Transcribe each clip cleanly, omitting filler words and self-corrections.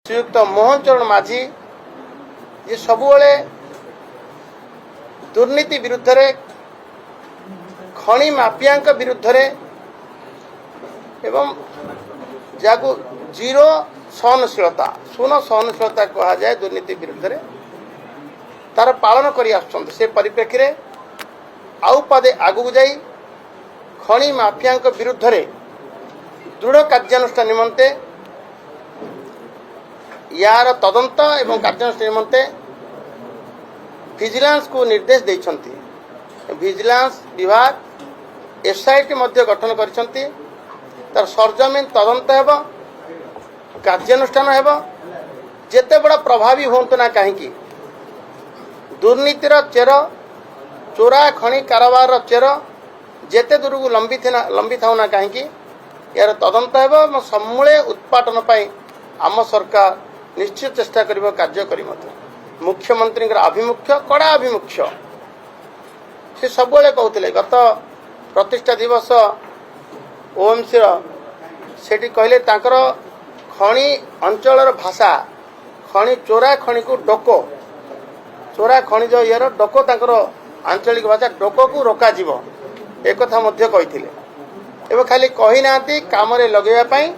श्रीयुक्त मोहन चरण माझी ये सबुले दुर्नीति विरुद्ध रे खनि माफिया विरुद्ध रे एवं जाको जीरो सहनशीलता शून्य सहनशीलता कहा जाए दुर्नीति विरुद्ध रे तार पालन करी आसुछन्ति से परिप्रेक्षी रे आउ पदे आगु जाई खनि माफिया विरुद्ध रे दृढ़ कार्यानुष्ठान निमंते यार तदंत एवं कार्यानुष्ठान निमंते विजिलेंस को निर्देश देइछन्ति। विजिलेंस विभाग एसआईटी मध्य गठन करिछन्ति। तार सरजमीन तदंत हेब कार्यानुष्ठान हेब जेते बड़ा प्रभावी होंतु ना कहीं दुर्नीतिर चेर चोरा खनि कारोबार चेर जेते दूर को लंबी था ना कहीं यार तदंत हेब समूले उत्पादन पाई आम सरकार निश्चित चेष्टा करिबो कार्य करी मत मुख्यमंत्री आभिमुख्य कड़ा आभिमुख्य से सबले कहते गत प्रतिष्ठा दिवस ओएमसी सेठी कहले तांकर खनि अंचल भाषा खनि चोरा खनि को डोको चोरा खनिज यार डोको तांकर आंचलिक भाषा डोको को रोका जीव एक कथा मध्य कहिथिले एवं खाली कही नांती काम रे लगेया पाई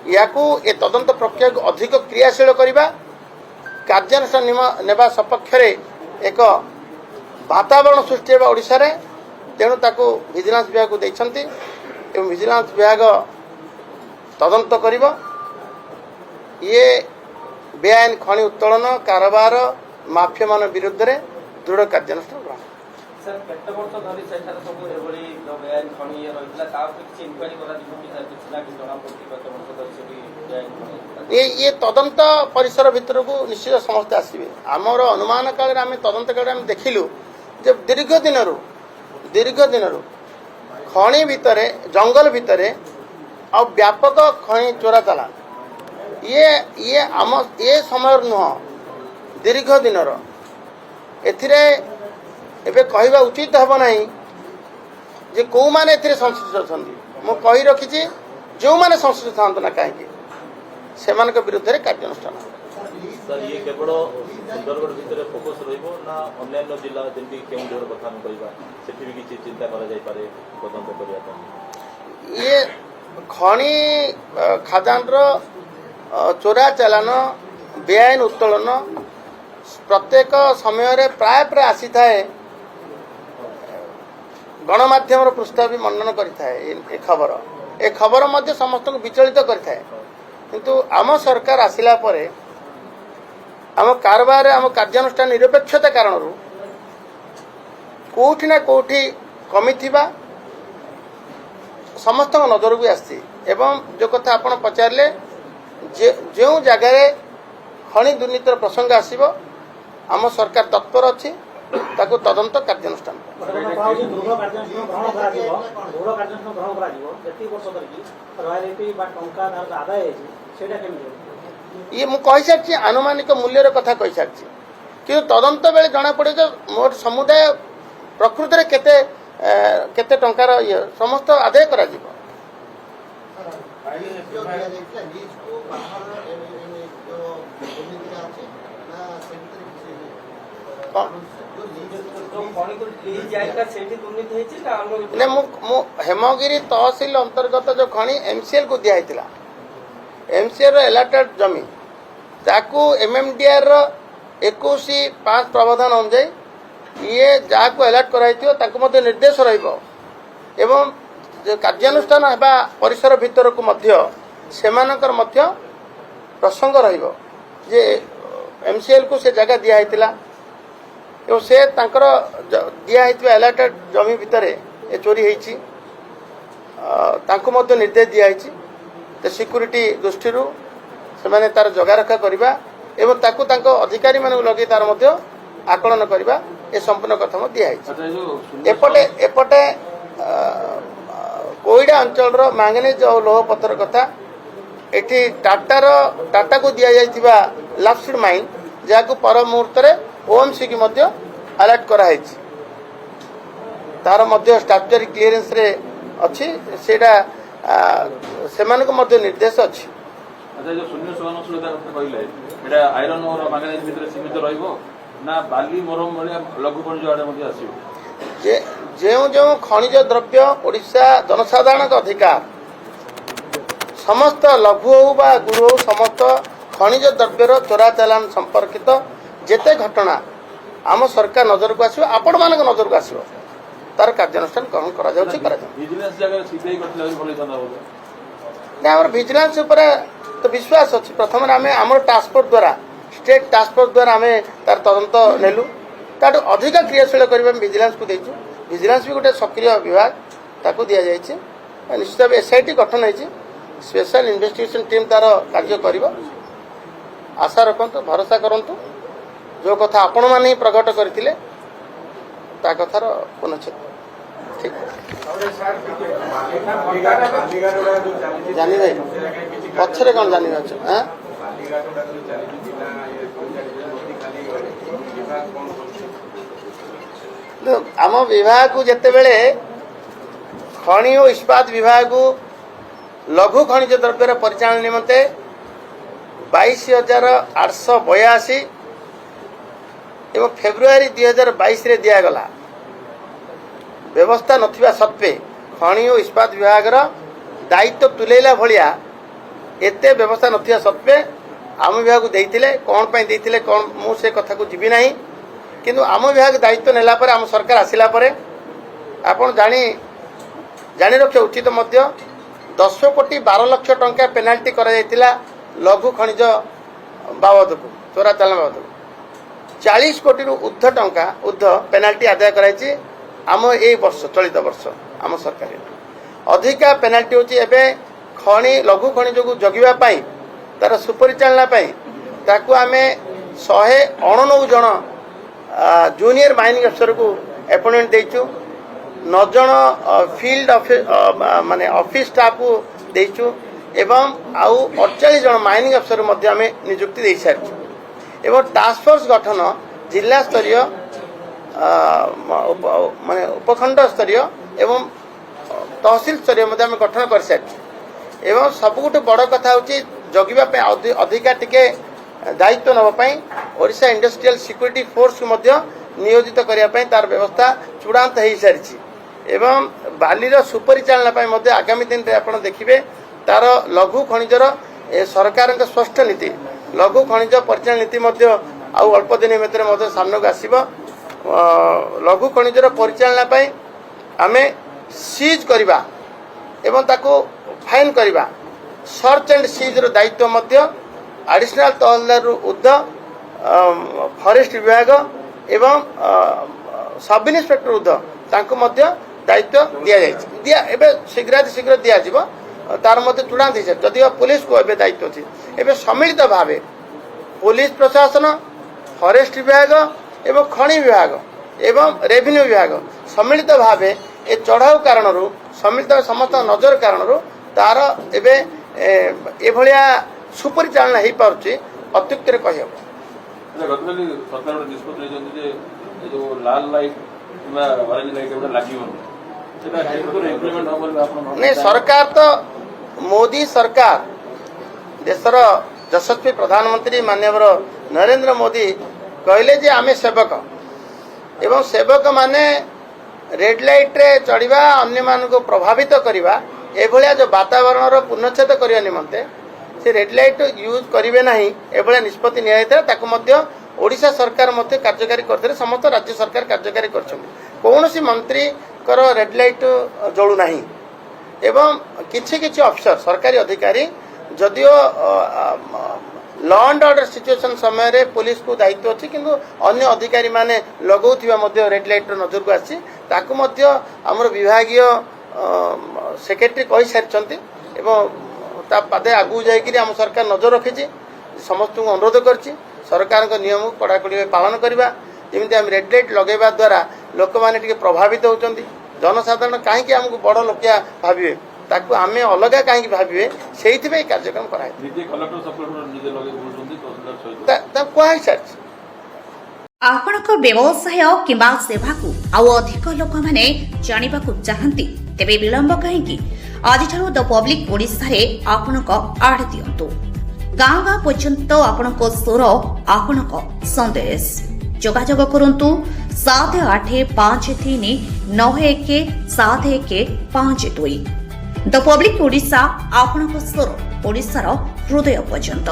याकू ए तदंत प्रक्रिया को अधिक क्रियाशील करबा कार्यानुष्ठान नेबा सपक्ष रे एक वातावरण सृष्टि हेबा ओडिसा रे तेणु ताकू विजिलेंस विभाग को दैछन्ति एवं विजिलेंस विभाग तदंत करिबो ये बेआईन खनि उत्तोलन कारोबार माफिया मान विरुद्ध रे दृढ़ कार्यानुष्ठान ग्रहण सर केते वर्ष धरि सेठार सब एभली बेआईन खनि रहितला ता किछि इन्क्वायरी करा दिबो कि किछि ना कि जणा पड़ि केते वर्ष धरि सेठी बेआईन खनि ये तदंत परिसर भितर को निश्चित समस्त आसवे आमर अनुमान काल आम तदंत काल आम देखिलु जे दीर्घ दिन खनि भितर जंगल भितर आ व्यापक खनि चोरा चला ये आम ये समय नुह दीर्घ दिन एथिरे एबे कहवा उचित हब नहीं जे कौ माने एथिरे संश्लिष्ट अछन्ति मु कहि रखिछि जो माने संश्लिष्ट थांत ना काहे सेमान के विरुद्ध रे कार्यानुष्ठान सर ये केवल सुंदरगढ़ भितर फोकस रहिबो ना अन्य जिला जेंति केउंझर कथा हम कहिबा सेठी भी किछि चिंता करा जाय पारे तदंत करिया त ये खनि खादान रो चोरा चालान बेआईन उत्तोलन प्रत्येक समय रे प्राय आसी थाए गणमाध्यम पृष्ठ भी मंडन करिथाए ए खबर मध्य समस्त को विचलित करिथाए किंतु आम सरकार आसिला परे आम कारबार आम कार्यानुष्ठान निरपेक्षता कारण कोठी ना कोठी कमी थिबा समस्त नजर भी आसी एवं जो कथा आपण पचारले जो जगह खनि दुर्नीतिर प्रसंग आसीबो आम सरकार तत्पर अच्छी ताकू तदंत कार्यानुष्ठान ये मु कहि सारछि आनुमानिक मूल्यर कथा कहि सारछि कि तदंत बेले जना पड़े जे मोर समुदाय प्रकृति रे केते केते टंकार ये समस्त आदाय करा जिवो हेमगिरी तहसिल अंतर्गत जो खनि एमसीएल को दिया एमसीएल एलाटेड जमी ताकू एमएमडीआर 21/5 प्रावधान अनुसार ये जहाँ को एलाट कर निर्देश एवं कार्यानुष्ठान हेबा परिसर भितर को सेमानकर प्रसंग जे एमसीएल को से जगह दिया एवं से तांकर दिया एलाटेड जमी भितर ए चोरी होईची तांको निर्देश दिया तो सिक्यूरीटी दृष्टि से माने तार जगा रखा करबा एवं ताकू तांको अधिकारी माने लगे तार आकलन करबा ए संपूर्ण कथा दिया एपटे एपटे कोईडा अंचल मैंगनीज और लोह पत्थर कथा एठी टाटा को दिया जाइथिबा लास्टफीड माइन जहाँ पर मुहूर्त ओएमसी की अलर्ट कराई तार स्टाट्यूटरी क्लीयरेंस रे अच्छी सेटा सेमानक निर्देश अच्छी ଆଚ୍ଛା ଯୋଉ ଶୂନ୍ୟ ସହନଶୀଳତା କଥା କହିଲେ ଏଇଟା ଆଇରନ୍ ଓର ମାଙ୍ଗାନିଜ୍ ଭିତରେ ସୀମିତ ରହିବ ନା ବାଲି ମରମ ଭଳିଆ ଲଘୁ ଖଣିଜ ଆଡ଼େ ମଧ୍ୟ ଆସିବ? ଯେ ଯେଉଁ ଖଣିଜ ଦ୍ରବ୍ୟ ଓଡ଼ିଶା ଜନସାଧାରଣଙ୍କ ଅଧିକାର, ସମସ୍ତ ଲଘୁ ହଉ ବା ଗୁରୁ ହଉ ସମସ୍ତ ଖଣିଜ ଦ୍ରବ୍ୟର ଚୋରା ଚାଲାଣ ସମ୍ପର୍କିତ ଯେତେ ଘଟଣା ଆମ ସରକାର ନଜରକୁ ଆସିବ, ଆପଣମାନଙ୍କ ନଜରକୁ ଆସିବ, ତାର କାର୍ଯ୍ୟାନୁଷ୍ଠାନ ଗ୍ରହଣ କରାଯାଉଛି କରାଯାଉଛି। ଭିଜିଲାନ୍ସ ଜାଗାରେ ସିବିଆଇ କରିଥିଲେ ଆହୁରି ଭଲ ହେଇଥାନ୍ତା ବୋଧେ। ନା ଆମର ଭିଜିଲାନ୍ସ ଉପରେ ତ ବିଶ୍ୱାସ ଅଛି। ପ୍ରଥମରେ ଆମେ ଆମର ଟାସ୍କଫୋର୍ସ ଦ୍ୱାରା ଷ୍ଟେଟ୍ ଟାସ୍କଫୋର୍ସ ଦ୍ୱାରା ଆମେ ତାର ତଦନ୍ତ ନେଲୁ, ତାଠୁ ଅଧିକ କ୍ରିୟାଶୀଳ କରିବା ଆମେ ଭିଜିଲାନ୍ସକୁ ଦେଇଛୁ। ଭିଜିଲାନ୍ସ ବି ଗୋଟେ ସକ୍ରିୟ ବିଭାଗ, ତାକୁ ଦିଆଯାଇଛି। ନିଶ୍ଚିତ ଭାବେ SIT ଗଠନ ହୋଇଛି, ସ୍ପେଶାଲ ଇନଭେଷ୍ଟିଗେସନ ଟିମ୍ ତାର କାର୍ଯ୍ୟ କରିବ। ଆଶା ରଖନ୍ତୁ, ଭରସା କରନ୍ତୁ, ଯେଉଁ କଥା ଆପଣମାନେ ହିଁ ପ୍ରକଟ କରିଥିଲେ ତା କଥାର ପୁନଶ୍ଚେତ। ଠିକ୍ ଜାଣିବେ ପଛରେ କ'ଣ ଜାଣିବେ ଅଛ? ଆମ ବିଭାଗକୁ ଯେତେବେଳେ ଖଣି ଓ ଇସ୍ପାତ ବିଭାଗକୁ ଲଘୁ ଖଣିଜ ଦ୍ରବ୍ୟର ପରିଚାଳନା ନିମନ୍ତେ 22,882 ଏବଂ ଫେବୃଆରୀ 2022ରେ ଦିଆଗଲା। ବ୍ୟବସ୍ଥା ନଥିବା ସତ୍ତ୍ୱେ ଖଣି ଓ ଇସ୍ପାତ ବିଭାଗର ଦାୟିତ୍ୱ ତୁଲେଇଲା ଭଳିଆ ଏତେ ବ୍ୟବସ୍ଥା ନଥିବା ସତ୍ତ୍ୱେ ଆମ ବିଭାଗକୁ ଦେଇଥିଲେ। କ'ଣ ପାଇଁ ଦେଇଥିଲେ କ'ଣ ମୁଁ ସେ କଥାକୁ ଯିବି ନାହିଁ, କିନ୍ତୁ ଆମ ବିଭାଗ ଦାୟିତ୍ୱ ନେଲା ପରେ, ଆମ ସରକାର ଆସିଲା ପରେ ଆପଣ ଜାଣି ରଖିବା ଉଚିତ ମଧ୍ୟ 10,12,00,000 ଟଙ୍କା ପେନାଲ୍ଟି କରାଯାଇଥିଲା ଲଘୁ ଖଣିଜ ବାବଦକୁ, ଚୋରା ଚାଲାଣ ବାବଦକୁ। 40 କୋଟିରୁ ଉର୍ଦ୍ଧ୍ୱ ଟଙ୍କା ପେନାଲ୍ଟି ଆଦାୟ କରାଯାଇଛି ଆମ ଏଇ ବର୍ଷ, ଚଳିତ ବର୍ଷ ଆମ ସରକାର। ଅଧିକା ପେନାଲ୍ଟି ହେଉଛି ଏବେ ଲଘୁ ଖଣିଜକୁ ଜଗିବା ପାଇଁ, ତାର ସୁପରିଚାଳନା ପାଇଁ ତାକୁ ଆମେ 199 ଜଣ ଜୁନିୟର ମାଇନିଂ ଅଫିସରକୁ ଆପଏଣ୍ଟମେଣ୍ଟ ଦେଇଛୁ। 9 ଜଣ ଫିଲ୍ଡ ମାନେ ଅଫିସ ଷ୍ଟାଫକୁ ଦେଇଛୁ ଏବଂ ଆଉ 48 ଜଣ ମାଇନିଂ ଅଫିସର ମଧ୍ୟ ଆମେ ନିଯୁକ୍ତି ଦେଇସାରିଛୁ। ଏବଂ ଟାସ୍କ ଫୋର୍ସ ଗଠନ ଜିଲ୍ଲା ସ୍ତରୀୟ ମାନେ ଉପଖଣ୍ଡ ସ୍ତରୀୟ ଏବଂ ତହସିଲ ସ୍ତରୀୟ ମଧ୍ୟ ଆମେ ଗଠନ କରିସାରିଛୁ। ଏବଂ ସବୁଠୁ ବଡ଼ କଥା ହେଉଛି ଜଗିବା ପାଇଁ ଅଧିକା ଟିକେ ଦାୟିତ୍ୱ ନେବା ପାଇଁ ଓଡ଼ିଶା ଇଣ୍ଡଷ୍ଟ୍ରିଆଲ ସିକ୍ୟୁରିଟି ଫୋର୍ସକୁ ମଧ୍ୟ ନିୟୋଜିତ କରିବା ପାଇଁ ତାର ବ୍ୟବସ୍ଥା ଚୂଡ଼ାନ୍ତ ହୋଇସାରିଛି। ଏବଂ ବାଲିର ସୁପରିଚାଳନା ପାଇଁ ମଧ୍ୟ ଆଗାମୀ ଦିନରେ ଆପଣ ଦେଖିବେ ତାର ଲଘୁ ଖଣିଜର ସରକାରଙ୍କ ସ୍ପଷ୍ଟ ନୀତି, ଲଘୁ ଖଣିଜ ପରିଚାଳନା ନୀତି ମଧ୍ୟ ଆଉ ଅଳ୍ପ ଦିନ ଭିତରେ ମଧ୍ୟ ସାମ୍ନାକୁ ଆସିବ। ଲଘୁ ଖଣିଜର ପରିଚାଳନା ପାଇଁ ଆମେ ସିଜ୍ କରିବା ଏବଂ ତାକୁ ଫାଇନ୍ କରିବା, ସର୍ଚ୍ଚ ଆଣ୍ଡ ସିଜ୍ର ଦାୟିତ୍ୱ ମଧ୍ୟ ଆଡିସନାଲ ତହସିଲଦାରରୁ ଉର୍ଦ୍ଧ୍ୱ ଫରେଷ୍ଟ ବିଭାଗ ଏବଂ ସବ୍ ଇନ୍ସପେକ୍ଟର ଉର୍ଦ୍ଧ୍ୱ ତାଙ୍କୁ ମଧ୍ୟ ଦାୟିତ୍ୱ ଦିଆଯାଇଛି। ଏବେ ଶୀଘ୍ର ଦିଆଯିବ, ତାର ମଧ୍ୟ ଚୂଡ଼ାନ୍ତ ହେଇସାରିଛି। ଯଦିଓ ପୁଲିସକୁ ଏବେ ଦାୟିତ୍ୱ ଅଛି, ଏବେ ସମ୍ମିଳିତ ଭାବେ ପୁଲିସ ପ୍ରଶାସନ, ଫରେଷ୍ଟ ବିଭାଗ ଏବଂ ଖଣି ବିଭାଗ ଏବଂ ରେଭିନ୍ୟୁ ବିଭାଗ ସମ୍ମିଳିତ ଭାବେ ଏ ଚଢ଼ାଉ କାରଣରୁ, ସମ୍ମିଳିତ ସମସ୍ତ ନଜର କାରଣରୁ ତାର ଏବେ ଏଭଳିଆ ସୁପରିଚାଳନା ହେଇପାରୁଛି, ଅତ୍ୟୁକ୍ତିରେ କହିହେବ। ଗତକାଲି ସରକାର ଗୋଟେ ନିଷ୍ପତ୍ତି ନେଇଛନ୍ତି ଯେ ଯୋଉ ଲାଲ ଲାଇଟ୍ କିମ୍ବା ଅରେଞ୍ଜ ଲାଇଟ୍ ଏଗୁଡ଼ା ଲାଗିବନି, ସେଟା ଇମ୍ପ୍ଲିମେଣ୍ଟ ହେବ ବୋଲି ଆପଣ? ନାଇଁ, ସରକାର ତ ମୋଦି ସରକାର, ଦେଶର ଯଶସ୍ୱୀ ପ୍ରଧାନମନ୍ତ୍ରୀ ମାନ୍ୟବର ନରେନ୍ଦ୍ର ମୋଦି କହିଲେ ଯେ ଆମେ ସେବକ ଏବଂ ସେବକମାନେ ରେଡ୍ ଲାଇଟ୍ରେ ଚଢ଼ିବା, ଅନ୍ୟମାନଙ୍କୁ ପ୍ରଭାବିତ କରିବା, ଏଭଳିଆ ଯେଉଁ ବାତାବରଣର ପୂର୍ଣ୍ଣଚ୍ଛେଦ କରିବା ନିମନ୍ତେ ସେ ରେଡ୍ ଲାଇଟ୍ ୟୁଜ୍ କରିବେ ନାହିଁ, ଏଭଳିଆ ନିଷ୍ପତ୍ତି ନିଆଯାଇଥିଲା। ତାକୁ ମଧ୍ୟ ଓଡ଼ିଶା ସରକାର ମଧ୍ୟ କାର୍ଯ୍ୟକାରୀ କରିଥିଲେ, ସମସ୍ତ ରାଜ୍ୟ ସରକାର କାର୍ଯ୍ୟକାରୀ କରିଛନ୍ତି। କୌଣସି ମନ୍ତ୍ରୀଙ୍କର ରେଡ୍ ଲାଇଟ୍ ଜଳୁନାହିଁ ଏବଂ କିଛି ଅଫିସର, ସରକାରୀ ଅଧିକାରୀ ଯଦିଓ ଲ ଆଣ୍ଡ ଅର୍ଡର ସିଚୁଏସନ୍ ସମୟରେ ପୁଲିସକୁ ଦାୟିତ୍ୱ ଅଛି, କିନ୍ତୁ ଅନ୍ୟ ଅଧିକାରୀମାନେ ଲଗାଉଥିବା ମଧ୍ୟ ରେଡ୍ ଲାଇଟ୍ର ନଜରକୁ ଆସିଛି। ତାକୁ ମଧ୍ୟ ଆମର ବିଭାଗୀୟ ସେକ୍ରେଟାରୀ କହିସାରିଛନ୍ତି ଏବଂ ତା ପାଦେ ଆଗକୁ ଯାଇକରି ଆମ ସରକାର ନଜର ରଖିଛି। ସମସ୍ତଙ୍କୁ ଅନୁରୋଧ କରିଛି ସରକାରଙ୍କ ନିୟମକୁ କଡ଼ାକଡ଼ି ଭାବେ ପାଳନ କରିବା। ଯେମିତି ଆମେ ରେଡ୍ ଲାଇଟ୍ ଲଗାଇବା ଦ୍ୱାରା ଲୋକମାନେ ଟିକେ ପ୍ରଭାବିତ ହେଉଛନ୍ତି, ଜନସାଧାରଣ କାହିଁକି ଆମକୁ ବଡ଼ ଲୋକିଆ ଭାବିବେ, ତାକୁ ଆମେ ଅଲଗା କାହିଁକି ଭାବିବେ, ସେଇଥିପାଇଁ କାର୍ଯ୍ୟକ୍ରମ କରାଯାଇଛି। ତାକୁ କୁହାହେଇସାରିଛି। ଆପଣଙ୍କ ବ୍ୟବସାୟ କିମ୍ବା ସେବାକୁ ଆଉ ଅଧିକ ଲୋକମାନେ ଜାଣିବାକୁ ଚାହାନ୍ତି, ତେବେ ବିଳମ୍ବ କାହିଁକି? ଆଜିଠାରୁ ଦ ପବ୍ଲିକ ଓଡ଼ିଶାରେ ଆପଣଙ୍କ ଆଡ୍ ଦିଅନ୍ତୁ। ଗାଁ ଗାଁ ପର୍ଯ୍ୟନ୍ତ ଆପଣଙ୍କ ସ୍ୱର ଆପଣଙ୍କ ସନ୍ଦେଶ ଯୋଗାଯୋଗ କରନ୍ତୁ 7853917152 ଦ ପବ୍ଲିକ ଓଡ଼ିଶା ଆପଣଙ୍କ ସ୍ୱର ଓଡ଼ିଶାର ହୃଦୟ ପର୍ଯ୍ୟନ୍ତ।